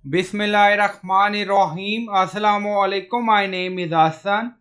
Bismillahirrahmanirrahim. Assalamu alaikum. My name is Hassan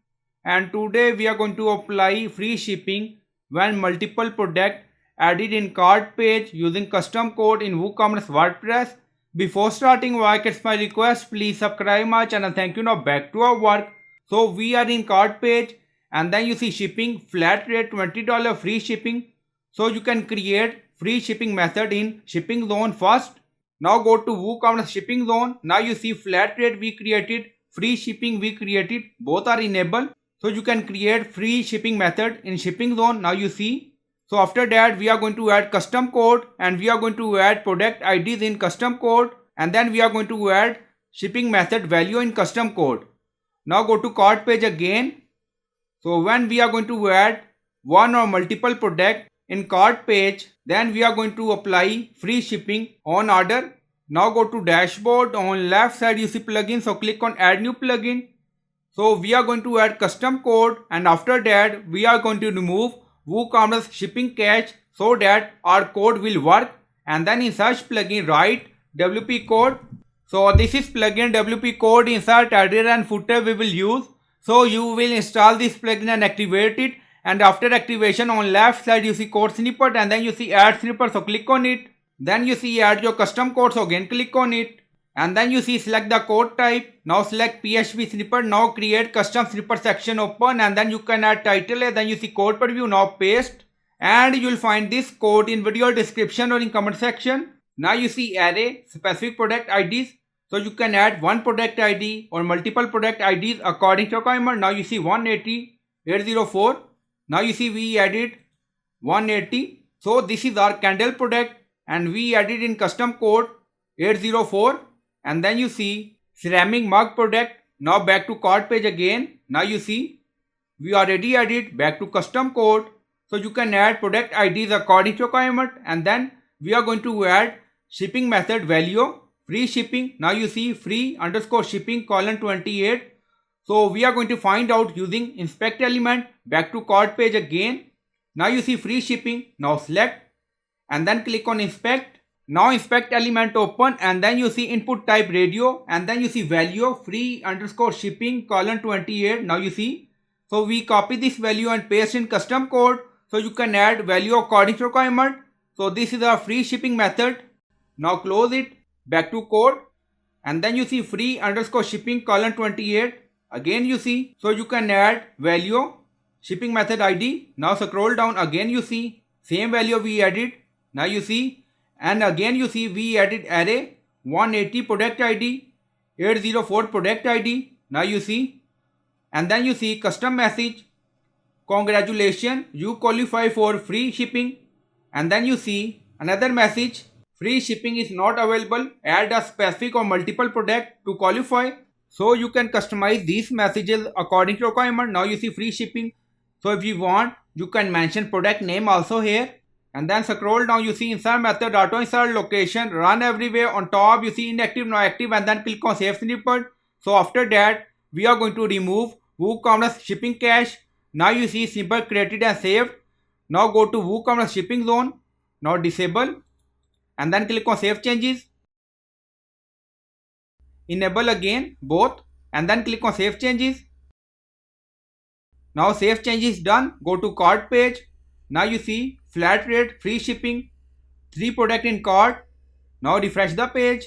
and today we are going to apply free shipping when multiple product added in cart page using custom code in WooCommerce WordPress. Before starting work, it's my request, please subscribe my channel. Thank you. Now back to our work. So we are in cart page and then you see shipping flat rate $20 free shipping. So you can create free shipping method in shipping zone first. Now go to WooCommerce shipping zone. Now you see flat rate we created, free shipping we created, both are enabled. So you can create free shipping method in shipping zone. Now you see. So after that we are going to add custom code and we are going to add product IDs in custom code and then we are going to add shipping method value in custom code. Now go to cart page again. So when we are going to add one or multiple product in cart page, then we are going to apply free shipping on order. Now go to dashboard. On left side you see plugin, so click on add new plugin. So we are going to add custom code and after that we are going to remove WooCommerce shipping cache so that our code will work, and then in search plugin write WP code. So this is plugin WP code. Insert header and footer we will use. So you will install this plugin and activate it, and after activation on left side you see code snippet and then you see add snippet, so click on it. Then you see add your custom code, so again click on it and then you see select the code type. Now select PHP snippet. Now create custom snippet section open and then you can add title, and then you see code preview. Now paste and you will find this code in video description or in comment section. Now you see array specific product IDs. So you can add one product ID or multiple product IDs according to requirement. Now you see 180, 804. Now you see we added 180. So this is our candle product and we added in custom code 804. And then you see ceramic mug product. Now back to cart page again. Now you see we already added back to custom code. So you can add product IDs according to requirement, and then we are going to add shipping method value free shipping. Now you see free underscore shipping colon 28. So we are going to find out using inspect element. Back to cart page again. Now you see free shipping. Now select and then click on inspect. Now inspect element open and then you see input type radio and then you see value free underscore shipping colon 28. Now you see. So we copy this value and paste in custom code. So you can add value according to requirement. So this is our free shipping method. Now close it. Back to code and then you see free underscore shipping colon 28. Again you see. So you can add value shipping method ID. Now scroll down again you see same value we added. Now you see, and again you see we added array 180 product ID, 804 product ID. Now you see, and then you see custom message, congratulations you qualify for free shipping, and then you see another message, free shipping is not available, add a specific or multiple product to qualify. So you can customize these messages according to requirement. Now you see free shipping. So if you want, you can mention product name also here. And then scroll down, you see insert method, auto insert location, run everywhere. On top you see inactive, now active, and then click on save snippet. So after that we are going to remove WooCommerce shipping cache. Now you see snippet created and saved. Now go to WooCommerce shipping zone. Now disable and then click on save changes. Enable again both and then click on save changes. Now save changes done. Go to cart page. Now you see flat rate free shipping, 3 product in cart. Now refresh the page.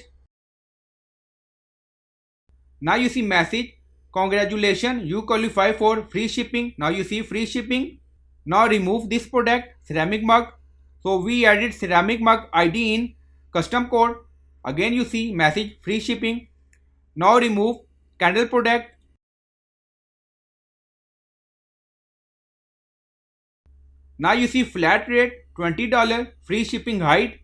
Now you see message, congratulations you qualify for free shipping. Now you see free shipping. Now remove this product ceramic mug. So we added ceramic mug ID in custom code. Again you see message free shipping. Now remove candle product. Now you see flat rate $20 free shipping height.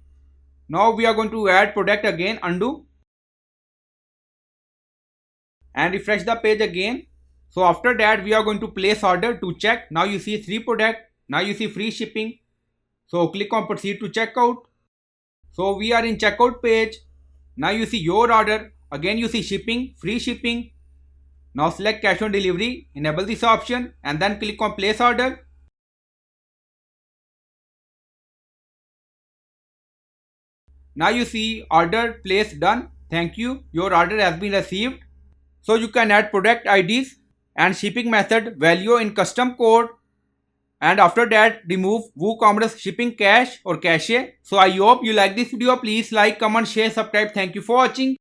Now we are going to add product again, undo and refresh the page again. So after that we are going to place order to check. Now you see 3 product. Now you see free shipping. So click on proceed to checkout. So we are in checkout page. Now you see your order. Again you see shipping, free shipping. Now select cash on delivery, enable this option and then click on place order. Now you see order placed done. Thank you, your order has been received. So you can add product IDs and shipping method value in custom code, and after that remove WooCommerce shipping cache or cache. So I hope you like this video. Please like, comment, share, subscribe. Thank you for watching.